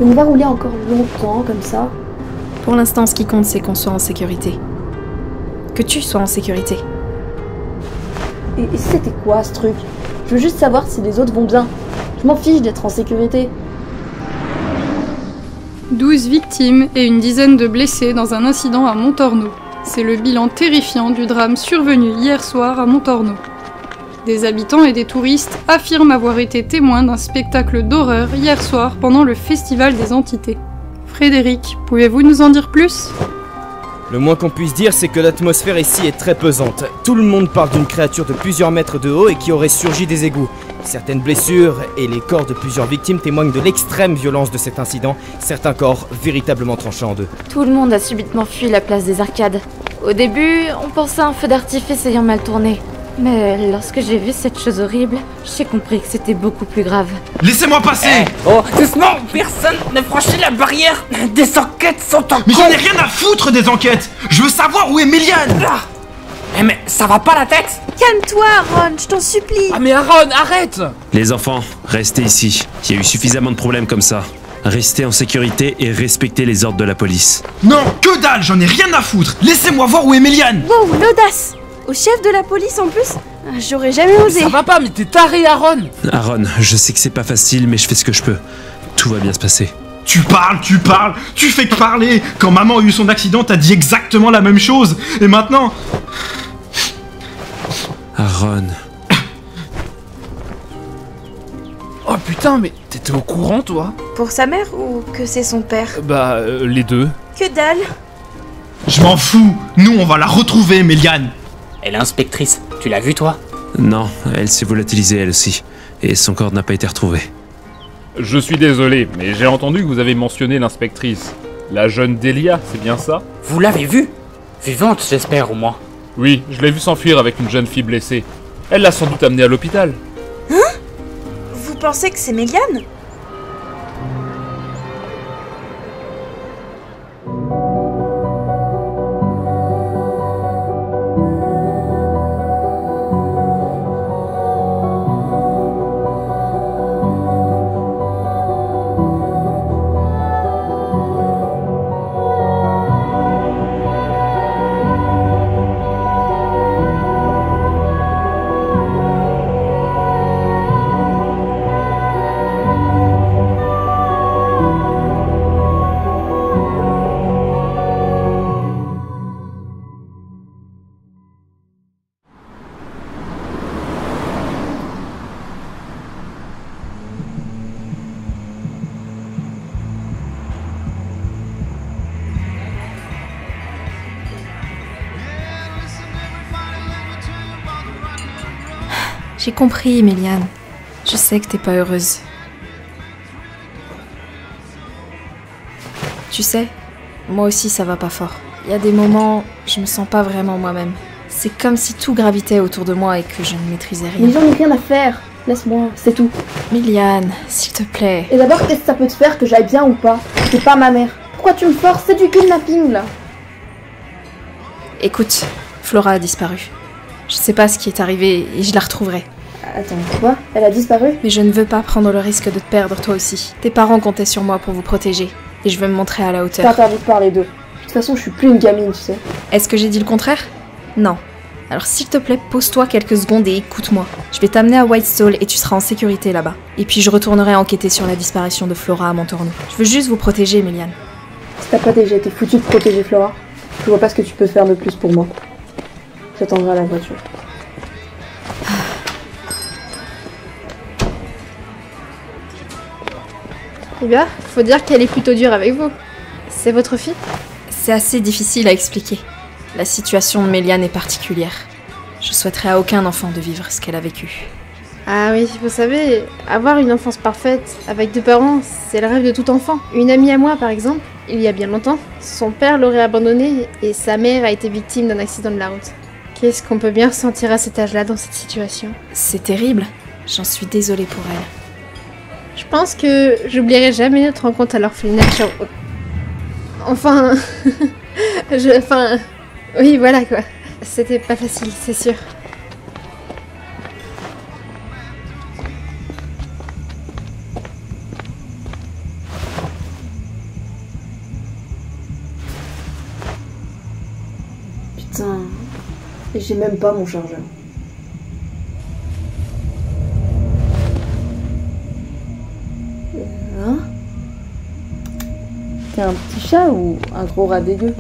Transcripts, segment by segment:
On va rouler encore longtemps comme ça. Pour l'instant, ce qui compte, c'est qu'on soit en sécurité. Que tu sois en sécurité. Et c'était quoi ce truc? Je veux juste savoir si les autres vont bien. Je m'en fiche d'être en sécurité. 12 victimes et une dizaine de blessés dans un incident à Montorno. C'est le bilan terrifiant du drame survenu hier soir à Montorno. Des habitants et des touristes affirment avoir été témoins d'un spectacle d'horreur hier soir pendant le Festival des Entités. Frédéric, pouvez-vous nous en dire plus ? Le moins qu'on puisse dire, c'est que l'atmosphère ici est très pesante. Tout le monde parle d'une créature de plusieurs mètres de haut et qui aurait surgi des égouts. Certaines blessures et les corps de plusieurs victimes témoignent de l'extrême violence de cet incident, certains corps véritablement tranchés en deux. Tout le monde a subitement fui la place des arcades. Au début, on pensait à un feu d'artifice ayant mal tourné. Mais lorsque j'ai vu cette chose horrible, j'ai compris que c'était beaucoup plus grave. Laissez-moi passer! Oh, doucement, personne ne franchit la barrière. Des enquêtes sont en cours. Mais j'en ai rien à foutre des enquêtes! Je veux savoir où est Méliane! Mais ça va pas la tête? Calme-toi, Aaron, je t'en supplie. Ah mais Aaron, arrête! Les enfants, restez ici. Il y a eu suffisamment de problèmes comme ça. Restez en sécurité et respectez les ordres de la police. Non, que dalle, j'en ai rien à foutre! Laissez-moi voir où est Méliane! Wow, l'audace. Au chef de la police en plus, j'aurais jamais osé. Ça va pas, mais t'es taré, Aaron! Aaron, je sais que c'est pas facile, mais je fais ce que je peux. Tout va bien se passer. Tu parles, tu fais que parler! Quand maman a eu son accident, t'as dit exactement la même chose! Et maintenant... Aaron... Oh putain, mais t'étais au courant, toi? Pour sa mère ou que c'est son père? Bah, les deux. Que dalle. Je m'en fous! Nous, on va la retrouver, Méliane! Et l'inspectrice, tu l'as vue, toi? Non, elle s'est volatilisée elle aussi. Et son corps n'a pas été retrouvé. Je suis désolé, mais j'ai entendu que vous avez mentionné l'inspectrice. La jeune Delia, c'est bien ça? Vous l'avez vue? Vivante, j'espère, au moins. Oui, je l'ai vue s'enfuir avec une jeune fille blessée. Elle l'a sans doute amenée à l'hôpital. Vous pensez que c'est Méliane? J'ai compris, Méliane. Je sais que t'es pas heureuse. Tu sais, moi aussi ça va pas fort. Il y a des moments, je me sens pas vraiment moi-même. C'est comme si tout gravitait autour de moi et que je ne maîtrisais rien. Mais j'en ai rien à faire. Laisse-moi, c'est tout. Méliane, s'il te plaît. Et d'abord, qu'est-ce que ça peut te faire que j'aille bien ou pas? C'est pas ma mère. Pourquoi tu me forces? C'est du kidnapping, là. Écoute, Flora a disparu. Je sais pas ce qui est arrivé et je la retrouverai. Attends, quoi? Elle a disparu? Mais je ne veux pas prendre le risque de te perdre toi aussi. Tes parents comptaient sur moi pour vous protéger. Et je veux me montrer à la T'es hauteur. interdit de parler d'eux. De toute façon, je suis plus une gamine, tu sais. Est-ce que j'ai dit le contraire? Non. Alors s'il te plaît, pose-toi quelques secondes et écoute-moi. Je vais t'amener à Whitestall et tu seras en sécurité là-bas. Et puis je retournerai enquêter sur la disparition de Flora à Montorno. Je veux juste vous protéger, Méliane. Si t'as pas déjà été foutu de protéger Flora, je vois pas ce que tu peux faire de plus pour moi. J'attendrai à la voiture. Eh bien, faut dire qu'elle est plutôt dure avec vous. C'est votre fille? C'est assez difficile à expliquer. La situation de Méliane est particulière. Je souhaiterais à aucun enfant de vivre ce qu'elle a vécu. Ah oui, vous savez, avoir une enfance parfaite avec deux parents, c'est le rêve de tout enfant. Une amie à moi, par exemple, il y a bien longtemps, son père l'aurait abandonnée et sa mère a été victime d'un accident de la route. Qu'est-ce qu'on peut bien ressentir à cet âge-là dans cette situation? C'est terrible. J'en suis désolée pour elle. Je pense que j'oublierai jamais notre rencontre à l'orphelinat. Enfin... Oui, voilà quoi. C'était pas facile, c'est sûr. Et j'ai même pas mon chargeur. Hein? T'es un petit chat ou un gros rat dégueu?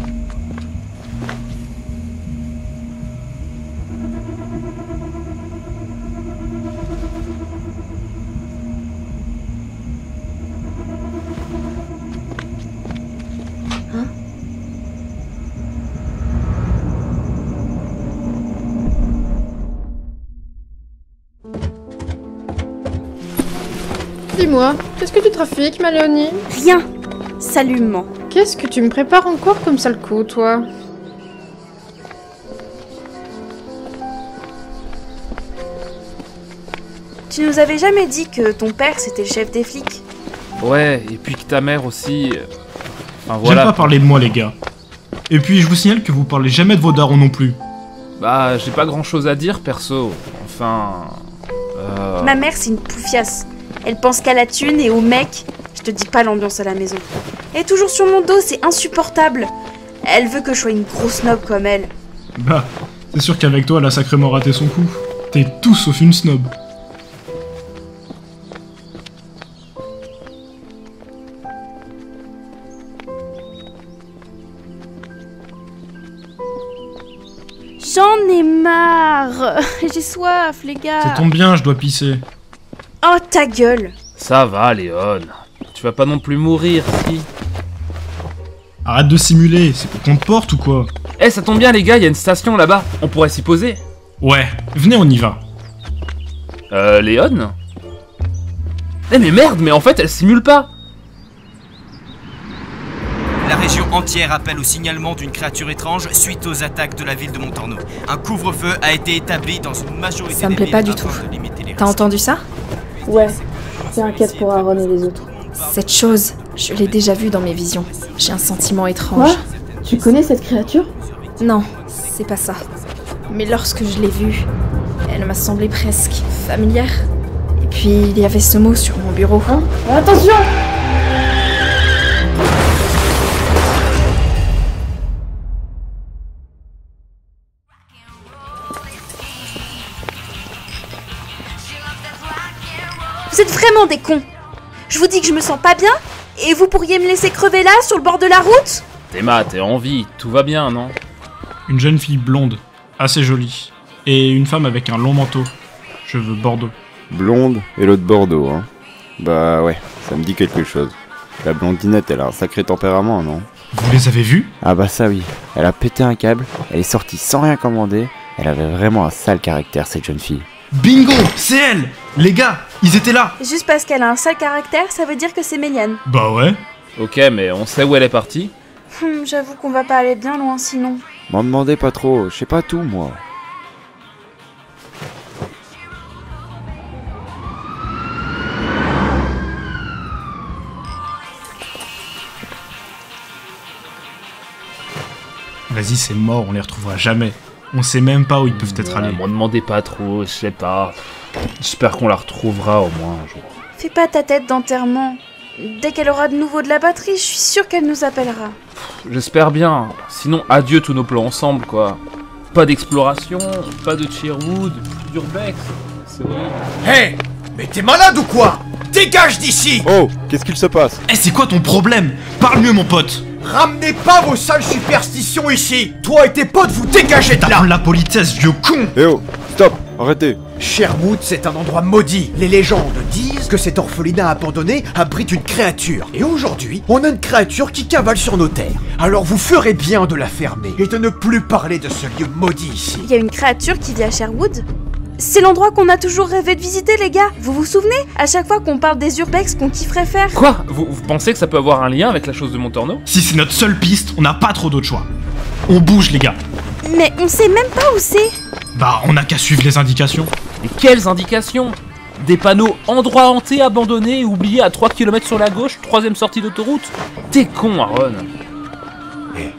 Hein? Dis-moi, qu'est-ce que tu trafiques, ma Léonie? Rien. Salument. Qu'est-ce que tu me prépares encore comme sale coup, toi? Tu nous avais jamais dit que ton père c'était le chef des flics? Ouais, et puis que ta mère aussi... Enfin J'aime voilà. pas parler de moi, les gars. Et puis, je vous signale que vous parlez jamais de vos darons non plus. Bah, j'ai pas grand chose à dire, perso. Enfin... Ma mère c'est une poufiasse. Elle pense qu'à la thune et au mec. Je te dis pas l'ambiance à la maison. Elle est toujours sur mon dos, c'est insupportable. Elle veut que je sois une grosse snob comme elle. Bah, c'est sûr qu'avec toi, elle a sacrément raté son coup. T'es tout sauf une snob. J'en ai marre. J'ai soif, les gars. Ça tombe bien, je dois pisser. Oh, ta gueule. Ça va, Léon. Tu vas pas non plus mourir, si. Arrête de simuler, c'est pour qu'on te porte ou quoi? Eh, ça tombe bien, les gars, il y a une station là-bas. On pourrait s'y poser. Ouais, venez, on y va. Léon? Eh mais merde, mais en fait, elle simule pas. La région entière appelle au signalement d'une créature étrange suite aux attaques de la ville de Montorno. Un couvre-feu a été établi dans une majorité Ça me plaît des pas villes du tout. afin de limiter les T'as risques. entendu ça? Ouais, c'est inquiète pour Aaron et les autres. Cette chose, je l'ai déjà vue dans mes visions. J'ai un sentiment étrange. Quoi? Tu connais cette créature? Non, c'est pas ça. Mais lorsque je l'ai vue, elle m'a semblé presque familière. Et puis il y avait ce mot sur mon bureau. Hein? Attention! Vous êtes vraiment des cons. Je vous dis que je me sens pas bien et vous pourriez me laisser crever là, sur le bord de la route? Théma, t'es en vie, tout va bien, non? Une jeune fille blonde, assez jolie. Et une femme avec un long manteau. Cheveux bordeaux. Blonde et l'autre Bordeaux, hein. Bah ouais, ça me dit quelque chose. La blondinette, elle a un sacré tempérament, non? Vous les avez vus? Ah bah ça oui, elle a pété un câble, elle est sortie sans rien commander, elle avait vraiment un sale caractère, cette jeune fille. Bingo! C'est elle! Les gars, ils étaient là! Juste parce qu'elle a un sale caractère, ça veut dire que c'est Méliane. Bah ouais. Ok, mais on sait où elle est partie? J'avoue qu'on va pas aller bien loin sinon. M'en demandez pas trop, je sais pas tout, moi. Vas-y, c'est mort, on les retrouvera jamais. On sait même pas où ils peuvent être allés. M'en demandez pas trop, je sais pas. J'espère qu'on la retrouvera au moins un jour. Fais pas ta tête d'enterrement. Dès qu'elle aura de nouveau de la batterie, je suis sûre qu'elle nous appellera. J'espère bien. Sinon, adieu tous nos plans ensemble, quoi. Pas d'exploration, pas de Cheerwood, plus d'urbex. C'est horrible. Hé! Mais t'es malade ou quoi? Dégage d'ici! Oh, qu'est-ce qu'il se passe? Eh, c'est quoi ton problème? Parle mieux, mon pote! Ramenez pas vos sales superstitions ici! Toi et tes potes, vous dégagez de là! T'as la politesse, vieux con! Eh oh, stop, arrêtez! Sherwood, c'est un endroit maudit. Les légendes disent que cet orphelinat abandonné abrite une créature. Et aujourd'hui, on a une créature qui cavale sur nos terres. Alors vous ferez bien de la fermer et de ne plus parler de ce lieu maudit ici. Il y a une créature qui vit à Sherwood? C'est l'endroit qu'on a toujours rêvé de visiter, les gars. Vous vous souvenez? À chaque fois qu'on parle des urbex qu'on kifferait faire. Quoi? Vous pensez que ça peut avoir un lien avec la chose de Montorno? Si c'est notre seule piste, on n'a pas trop d'autres choix. On bouge, les gars. Mais on sait même pas où c'est. Bah, on n'a qu'à suivre les indications. Mais quelles indications? Des panneaux endroit hanté, abandonné, oublié à 3 km sur la gauche, 3ème sortie d'autoroute? T'es con, Aaron. Eh,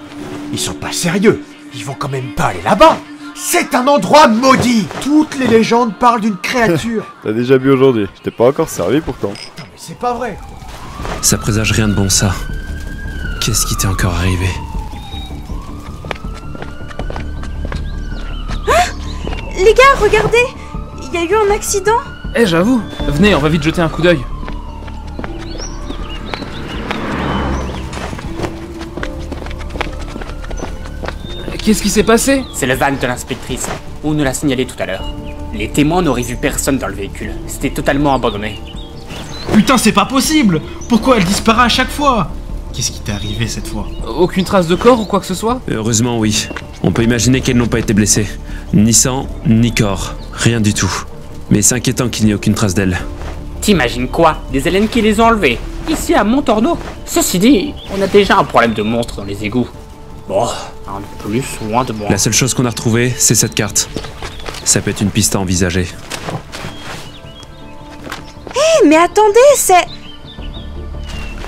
ils sont pas sérieux. Ils vont quand même pas aller là-bas. C'est un endroit maudit. Toutes les légendes parlent d'une créature. T'as déjà bu aujourd'hui, je t'ai pas encore servi pourtant. Non mais c'est pas vrai. Ça présage rien de bon, ça. Qu'est-ce qui t'est encore arrivé? Les gars, regardez! Il y a eu un accident! Eh, j'avoue. Venez, on va vite jeter un coup d'œil. Qu'est-ce qui s'est passé? C'est le van de l'inspectrice. On nous l'a signalé tout à l'heure. Les témoins n'auraient vu personne dans le véhicule. C'était totalement abandonné. Putain, c'est pas possible! Pourquoi elle disparaît à chaque fois? Qu'est-ce qui t'est arrivé cette fois? Aucune trace de corps ou quoi que ce soit? Heureusement, oui. On peut imaginer qu'elles n'ont pas été blessées. Ni sang, ni corps. Rien du tout. Mais c'est inquiétant qu'il n'y ait aucune trace d'elles. T'imagines quoi? Des aliens qui les ont enlevés? Ici à Montorno? Ceci dit, on a déjà un problème de monstres dans les égouts. Bon, un de plus ou un de moins. La seule chose qu'on a retrouvée, c'est cette carte. Ça peut être une piste à envisager. Hé, mais attendez, c'est...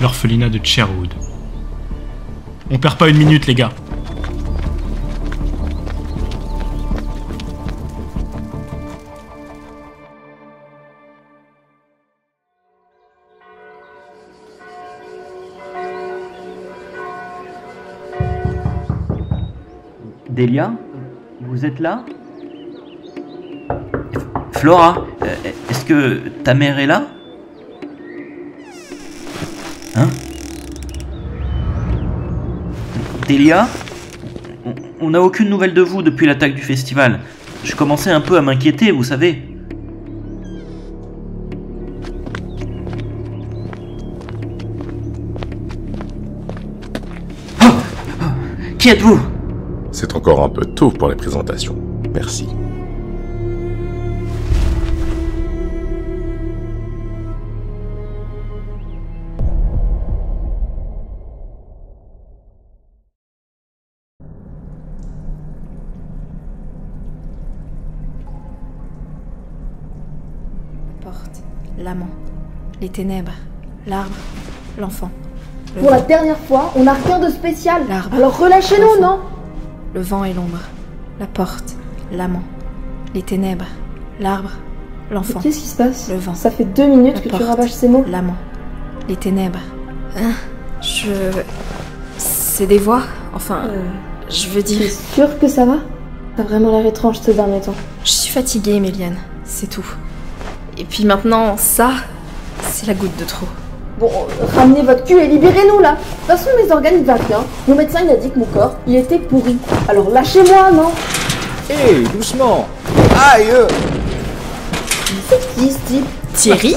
L'orphelinat de Sherwood. On perd pas une minute, les gars. Delia, vous êtes là? Flora, est-ce que ta mère est là? Hein? Delia? On n'a aucune nouvelle de vous depuis l'attaque du festival. Je commençais un peu à m'inquiéter, vous savez. Oh! Qui êtes-vous? C'est encore un peu tôt pour les présentations. Merci. Porte, l'amant, les ténèbres, l'arbre, l'enfant. Pour la dernière fois, on n'a rien de spécial. L'arbre. Alors relâchez-nous, non? Le vent et l'ombre, la porte, l'amant, les ténèbres, l'arbre, l'enfant. Qu'est-ce qui se passe? Le vent. Ça fait 2 minutes que tu rabâches ces mots. L'amant, les ténèbres. Hein? C'est des voix? Enfin, je veux dire... T'es sûre que ça va? T'as vraiment l'air étrange ce dernier temps. Je suis fatiguée, Méliane, c'est tout. Et puis maintenant, ça, c'est la goutte de trop. Bon, ramenez votre cul et libérez-nous là. De toute façon, mes organes ils vont bien. Mon médecin il a dit que mon corps, il était pourri. Alors lâchez-moi, non? Hé, doucement. Aïe. C'est qui ce type? Thierry?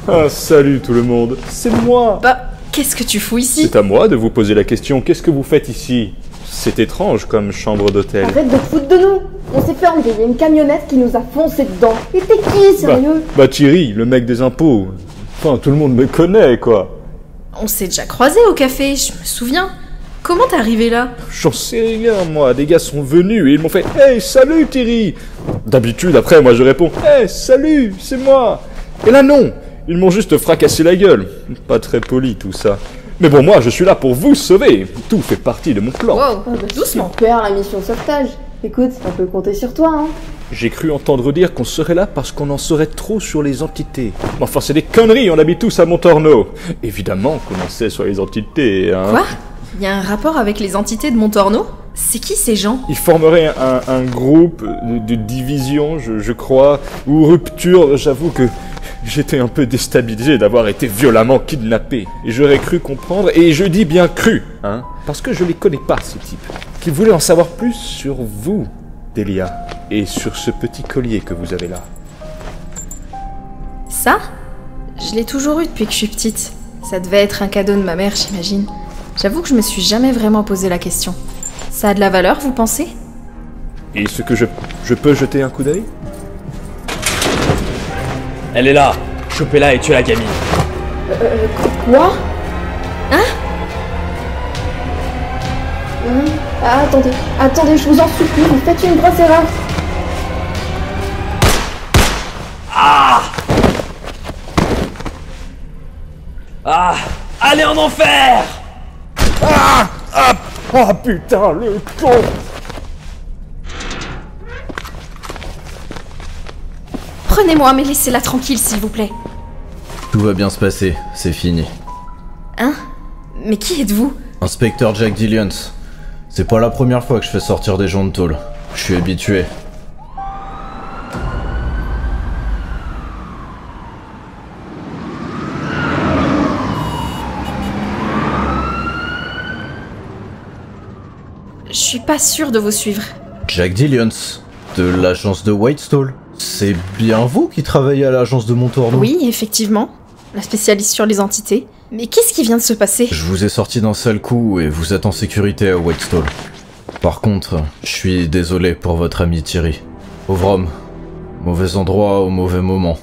Ah, salut tout le monde, c'est moi. Bah, qu'est-ce que tu fous ici? C'est à moi de vous poser la question, qu'est-ce que vous faites ici? C'est étrange comme chambre d'hôtel. Arrête de te foutre de nous. On s'est fait enlever, il y a une camionnette qui nous a foncé dedans. Et t'es qui, sérieux? Bah Thierry, le mec des impôts. Enfin, tout le monde me connaît, quoi. On s'est déjà croisés au café, je me souviens. Comment t'es arrivé là? J'en sais rien, moi. Des gars sont venus et ils m'ont fait « Hey, salut Thierry !» D'habitude, après, moi je réponds « Hey, salut, c'est moi !» Et là, non. Ils m'ont juste fracassé la gueule. Pas très poli, tout ça. Mais bon, moi, je suis là pour vous sauver. Tout fait partie de mon plan. Wow, doucement. Super, la mission sauvetage. Écoute, on peut compter sur toi, hein. J'ai cru entendre dire qu'on serait là parce qu'on en saurait trop sur les entités. Mais enfin, c'est des conneries, on habite tous à Montorno. Évidemment qu'on en sait sur les entités, hein. Quoi? Il y a un rapport avec les entités de Montorno? C'est qui ces gens? Ils formeraient un groupe de division, je crois, ou rupture. J'avoue que j'étais un peu déstabilisé d'avoir été violemment kidnappé. Et j'aurais cru comprendre, et je dis bien cru, hein, parce que je les connais pas, ces types, qu'ils voulaient en savoir plus sur vous, Delia, et sur ce petit collier que vous avez là. Ça? Je l'ai toujours eu depuis que je suis petite. Ça devait être un cadeau de ma mère, j'imagine. J'avoue que je me suis jamais vraiment posé la question. Ça a de la valeur, vous pensez? Et ce que je peux jeter un coup d'œil? Elle est là. Chopez-la et tuez la gamine. Quoi? Hein? Attendez, je vous en supplie, vous faites une grosse erreur. Ah! Ah! Allez en enfer! Ah! Ah! Oh putain, le con! Prenez-moi, mais laissez-la tranquille, s'il vous plaît. Tout va bien se passer, c'est fini. Hein? Mais qui êtes-vous? Inspecteur Jack Dillions. C'est pas la première fois que je fais sortir des gens de tôle. Je suis habitué. suis pas sûre de vous suivre. Jack Dillions, de l'agence de Whitestall. C'est bien vous qui travaillez à l'agence de Montorno? Oui, effectivement. La spécialiste sur les entités. Mais qu'est-ce qui vient de se passer? Je vous ai sorti d'un sale coup et vous êtes en sécurité à Whitestall. Par contre, je suis désolé pour votre ami Thierry. Pauvre homme. Mauvais endroit au mauvais moment.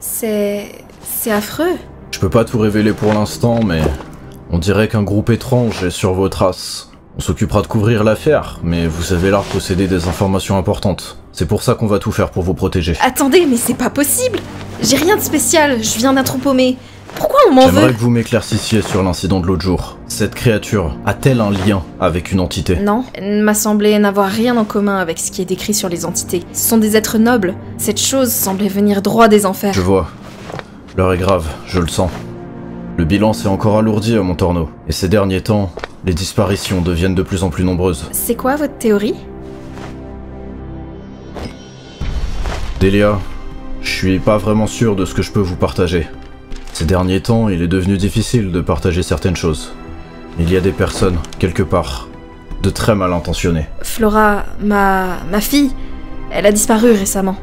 C'est affreux. Je peux pas tout révéler pour l'instant, mais on dirait qu'un groupe étrange est sur vos traces. On s'occupera de couvrir l'affaire, mais vous avez l'air de posséder des informations importantes. C'est pour ça qu'on va tout faire pour vous protéger. Attendez, mais c'est pas possible. J'ai rien de spécial, je viens d'un trou paumé. Pourquoi on m'en veut? J'aimerais que vous m'éclaircissiez sur l'incident de l'autre jour. Cette créature a-t-elle un lien avec une entité? Non, elle m'a semblé n'avoir rien en commun avec ce qui est décrit sur les entités. Ce sont des êtres nobles. Cette chose semblait venir droit des enfers. Je vois. L'heure est grave, je le sens. Le bilan s'est encore alourdi à Montorno. Et ces derniers temps, les disparitions deviennent de plus en plus nombreuses. C'est quoi votre théorie? Delia, je suis pas vraiment sûr de ce que je peux vous partager. Ces derniers temps, il est devenu difficile de partager certaines choses. Il y a des personnes, quelque part, de très mal intentionnées. Flora, ma fille, elle a disparu récemment.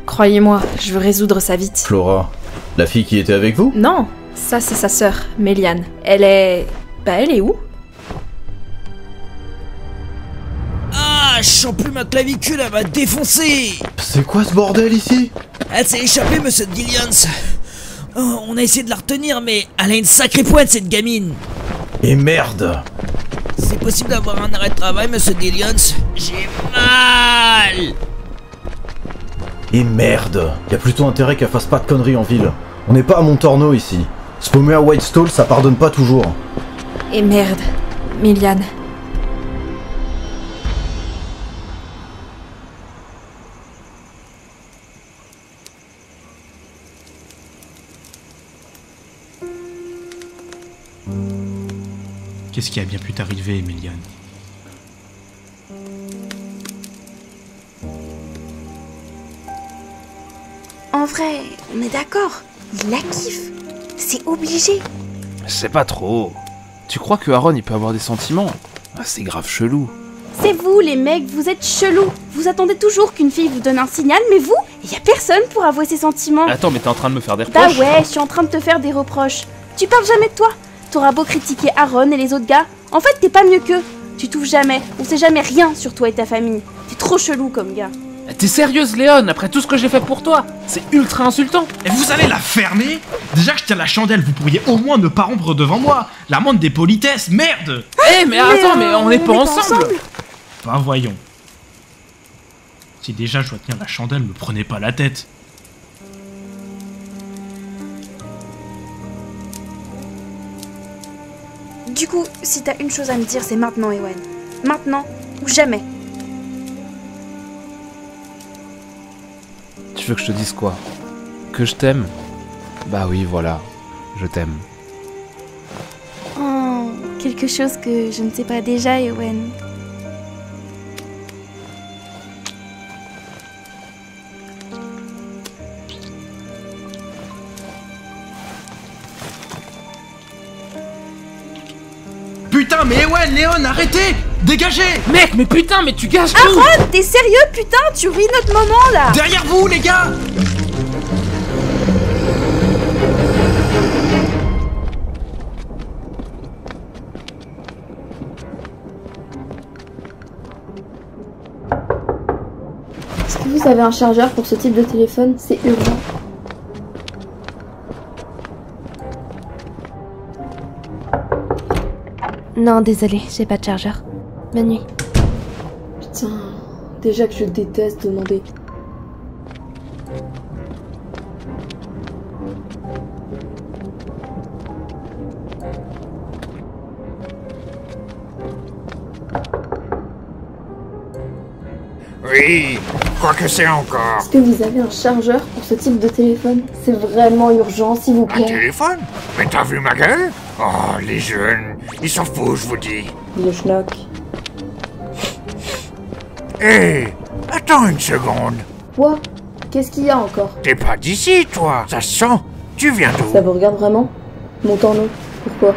Croyez-moi, je veux résoudre ça vite. Flora, la fille qui était avec vous? Non, ça c'est sa sœur, Méliane. Elle est... elle est où? Ah, je sens plus ma clavicule, elle m'a défoncé. C'est quoi ce bordel ici? Elle s'est échappée, monsieur Dillions. Oh, on a essayé de la retenir, mais elle a une sacrée pointe, cette gamine. Et merde! C'est possible d'avoir un arrêt de travail, monsieur Dillions? J'ai mal. Et merde! Y a plutôt intérêt qu'elle fasse pas de conneries en ville. On n'est pas à Montorno ici. Se paumer à Whitestall, ça pardonne pas toujours. Et merde, Méliane. Qu'est-ce qui a bien pu t'arriver, Méliane? En vrai, on est d'accord. Il la kiffe. C'est obligé. Je sais pas trop. Tu crois que Aaron il peut avoir des sentiments? Ah, c'est grave chelou. C'est vous, les mecs, vous êtes chelous. Vous attendez toujours qu'une fille vous donne un signal, mais vous, y a personne pour avouer ses sentiments. Attends, mais t'es en train de me faire des Bah reproches? ouais, je suis en train de te faire des reproches. Tu parles jamais de toi. T'auras beau critiquer Aaron et les autres gars, en fait t'es pas mieux qu'eux. Tu t'ouvres jamais, on sait jamais rien sur toi et ta famille. T'es trop chelou comme gars. T'es sérieuse, Léon, après tout ce que j'ai fait pour toi? C'est ultra insultant. Et vous allez la fermer? Déjà que je tiens la chandelle, vous pourriez au moins ne pas rompre devant moi. La moindre des politesses, merde! Eh mais attends, mais on n'est pas ensemble. Bah voyons. Si déjà je dois tenir la chandelle, me prenez pas la tête. Du coup, si t'as une chose à me dire, c'est maintenant, Ewan. Maintenant ou jamais. Tu veux que je te dise quoi? Que je t'aime? Bah oui, voilà, je t'aime. Oh, quelque chose que je ne sais pas déjà, Ewan. Putain, mais Ewan, Léon, arrêtez! Dégagez! Mec, mais putain, mais tu gâches tout! Aaron, t'es sérieux, putain? Tu ruines notre moment, là! Derrière vous, les gars! Est-ce que vous avez un chargeur pour ce type de téléphone? C'est urgent. Non, désolé, j'ai pas de chargeur. Bonne nuit. Putain, déjà que je déteste demander. Oui, quoi que c'est encore. Est-ce que vous avez un chargeur pour ce type de téléphone? C'est vraiment urgent, s'il vous Un plaît. téléphone? Mais t'as vu ma gueule? Oh, les jeunes, ils s'en foutent, je vous dis. Le schnock. Hé, attends une seconde. Quoi? Qu'est-ce qu'il y a encore? T'es pas d'ici, toi. Ça se sent. Tu viens d'où? Ça vous regarde vraiment? Montorno. Pourquoi?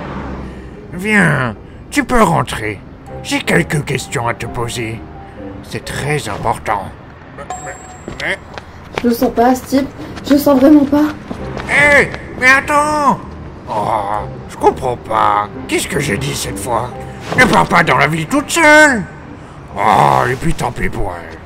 Viens, tu peux rentrer. j'ai quelques questions à te poser. C'est très important. Je le sens pas, ce type. Je le sens vraiment pas. Hé, mais attends! Oh, je comprends pas. Qu'est-ce que j'ai dit cette fois? Ne pars pas dans la ville toute seule! Oh, et puis tant pis pour elle.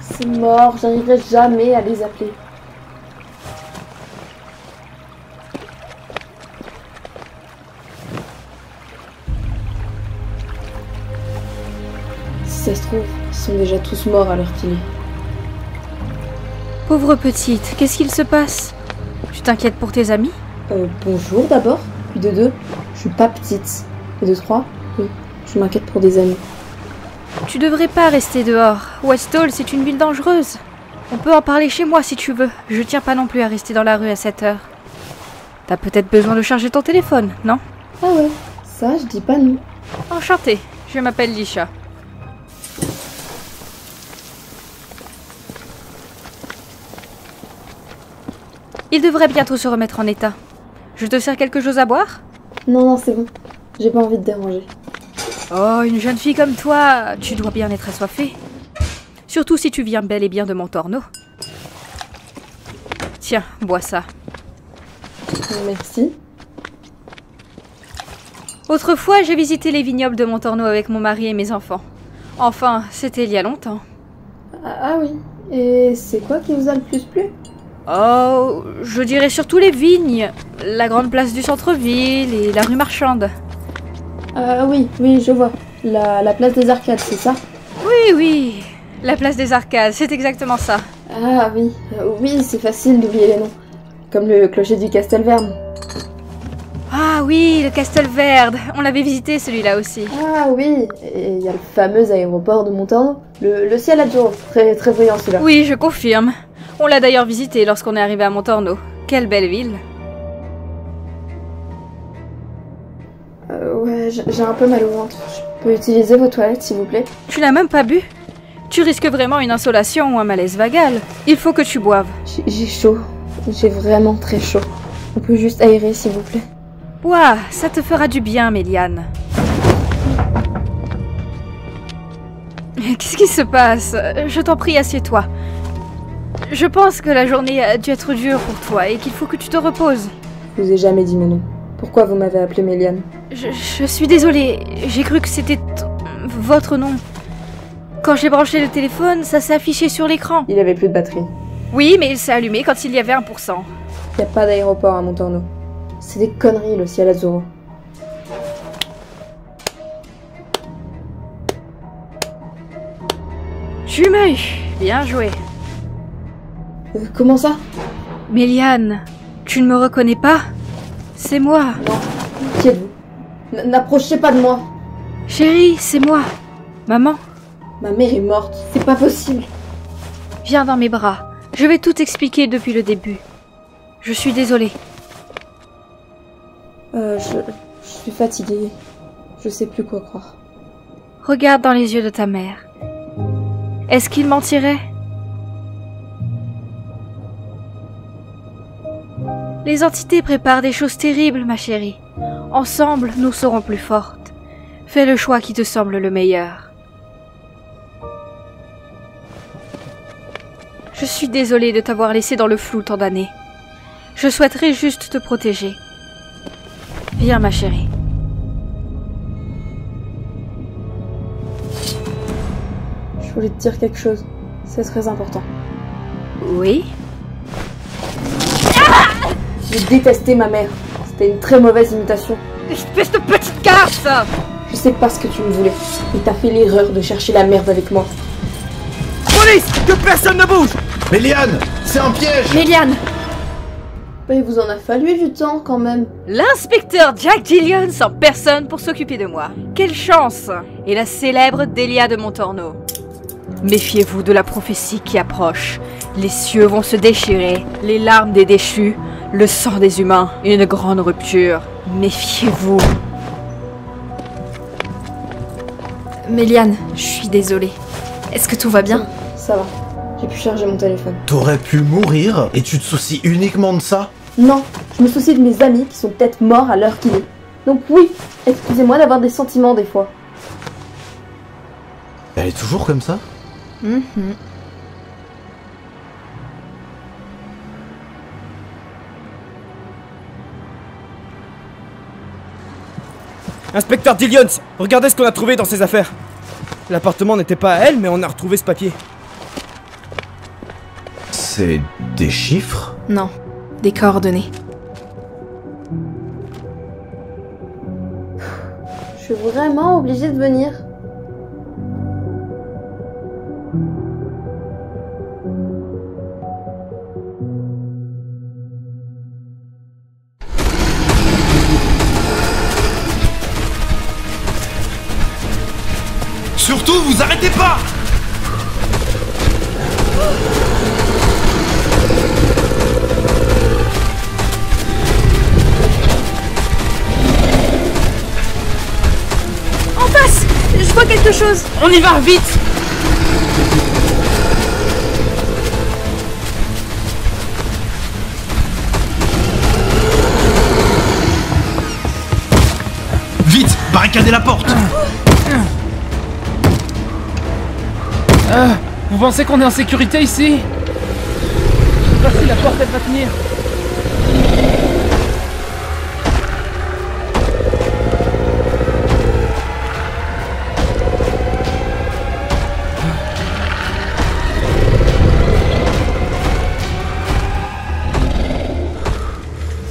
C'est mort, j'arriverai jamais à les appeler. Si ça se trouve, ils sont déjà tous morts à l'heure qu'il est. Pauvre petite, qu'est-ce qu'il se passe? Tu t'inquiètes pour tes amis? Bonjour d'abord, puis de deux, je suis pas petite. Et de trois, oui, je m'inquiète pour des amis. Tu devrais pas rester dehors. White Hall, c'est une ville dangereuse. On peut en parler chez moi si tu veux. Je tiens pas non plus à rester dans la rue à cette heure. T'as peut-être besoin de charger ton téléphone, non? Ah ouais, ça je dis pas non. Enchantée, je m'appelle Lisha. Il devrait bientôt se remettre en état. Je te sers quelque chose à boire? Non, c'est bon. J'ai pas envie de déranger. Oh, une jeune fille comme toi, tu dois bien être assoiffée. Surtout si tu viens bel et bien de Montorno. Tiens, bois ça. Merci. Autrefois, j'ai visité les vignobles de Montorno avec mon mari et mes enfants. Enfin, c'était il y a longtemps. Ah oui. Et c'est quoi qui vous a le plus plu? Oh, je dirais surtout les vignes, la grande place du centre-ville et la rue marchande. Oui, je vois. La place des arcades, c'est ça? Oui, la place des arcades, c'est exactement ça. Ah oui, oui, c'est facile d'oublier les noms. Comme le clocher du Castelverne. Ah oui, le Castelverde, on l'avait visité celui-là aussi. Ah oui, et il y a le fameux aéroport de Montorno. Le ciel azzurro, très très brillant celui-là. Oui, je confirme. On l'a d'ailleurs visité lorsqu'on est arrivé à Montorno. Quelle belle ville. Ouais, j'ai un peu mal au ventre. Je peux utiliser vos toilettes, s'il vous plaît? Tu n'as même pas bu? Tu risques vraiment une insolation ou un malaise vagal. Il faut que tu boives. J'ai chaud. J'ai vraiment très chaud. On peut juste aérer, s'il vous plaît? Ouah, ça te fera du bien, Méliane. Qu'est-ce qui se passe? Je t'en prie, assieds-toi. Je pense que la journée a dû être dure pour toi et qu'il faut que tu te reposes. Je vous ai jamais dit mon nom. Pourquoi vous m'avez appelé Méliane? Je suis désolée, j'ai cru que c'était votre nom. Quand j'ai branché le téléphone, ça s'est affiché sur l'écran. Il avait plus de batterie. Oui, mais il s'est allumé quand il y avait 1%. Il n'y a pas d'aéroport à Montorno. C'est des conneries, le ciel azzurro. Jumeuil, bien joué. Comment ça? Méliane, tu ne me reconnais pas? C'est moi. Non, qui êtes-vous? N'approchez pas de moi. Chérie, c'est moi. Maman? Ma mère est morte, c'est pas possible. Viens dans mes bras. Je vais tout expliquer depuis le début. Je suis désolée. Je suis fatiguée. Je sais plus quoi croire. Regarde dans les yeux de ta mère. Est-ce qu'il mentirait? Les entités préparent des choses terribles, ma chérie. Ensemble, nous serons plus fortes. Fais le choix qui te semble le meilleur. Je suis désolée de t'avoir laissé dans le flou tant d'années. Je souhaiterais juste te protéger. Viens, ma chérie. Je voulais te dire quelque chose. C'est très important. Oui? J'ai détesté ma mère. C'était une très mauvaise imitation. Espèce de petite garce! Je sais pas ce que tu me voulais. Mais t'as fait l'erreur de chercher la merde avec moi. Police! Que personne ne bouge! Méliane! C'est un piège! Méliane! Mais il vous en a fallu du temps quand même. L'inspecteur Jack Gillian en personne pour s'occuper de moi. Quelle chance! Et la célèbre Delia de Montorno. Méfiez-vous de la prophétie qui approche. Les cieux vont se déchirer, les larmes des déchus, le sang des humains, une grande rupture. Méfiez-vous. Méliane, je suis désolée. Est-ce que tout va bien? Ça va. J'ai pu charger mon téléphone. T'aurais pu mourir et tu te soucies uniquement de ça? Non, je me soucie de mes amis qui sont peut-être morts à l'heure qu'il est. Donc oui, excusez-moi d'avoir des sentiments des fois. Elle est toujours comme ça? Inspecteur Dillions, regardez ce qu'on a trouvé dans ses affaires. L'appartement n'était pas à elle, mais on a retrouvé ce papier. C'est des chiffres? Non, des coordonnées. Je suis vraiment obligée de venir. Surtout, vous arrêtez pas! En face! Je vois quelque chose! On y va, vite! Vite! Barricadez la porte! Vous pensez qu'on est en sécurité ici? Je sais pas si la porte elle va tenir.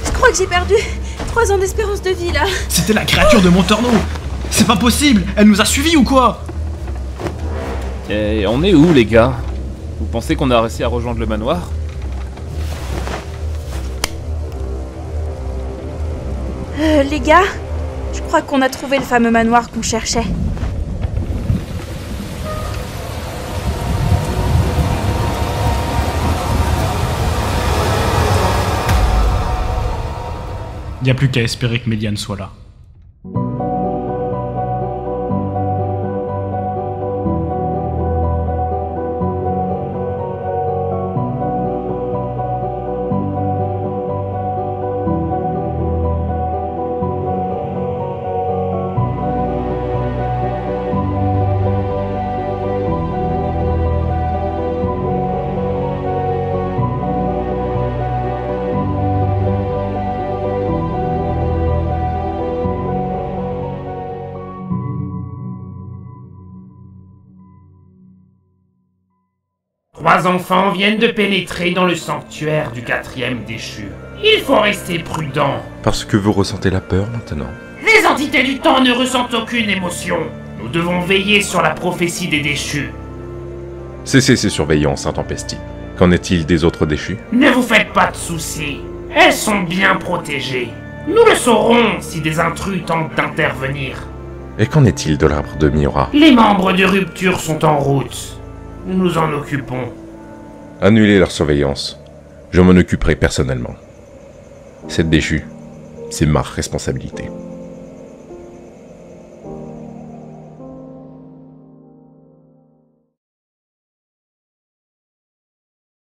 Je crois que j'ai perdu 3 ans d'espérance de vie là. C'était la créature de Montorno! C'est pas possible! Elle nous a suivis ou quoi? Et on est où les gars? Vous pensez qu'on a réussi à rejoindre le manoir? Les gars, je crois qu'on a trouvé le fameux manoir qu'on cherchait. Y a plus qu'à espérer que Méliane soit là. Trois enfants viennent de pénétrer dans le sanctuaire du 4e déchu. Il faut rester prudent. Parce que vous ressentez la peur maintenant. Les entités du temps ne ressentent aucune émotion. Nous devons veiller sur la prophétie des déchus. Cessez ces surveillances intempestives. Qu'en est-il des autres déchus? Ne vous faites pas de soucis. Elles sont bien protégées. Nous le saurons si des intrus tentent d'intervenir. Et qu'en est-il de l'arbre de Miura? Les membres de Rupture sont en route. Nous nous en occupons. Annulez leur surveillance. Je m'en occuperai personnellement. Cette déchue, c'est ma responsabilité.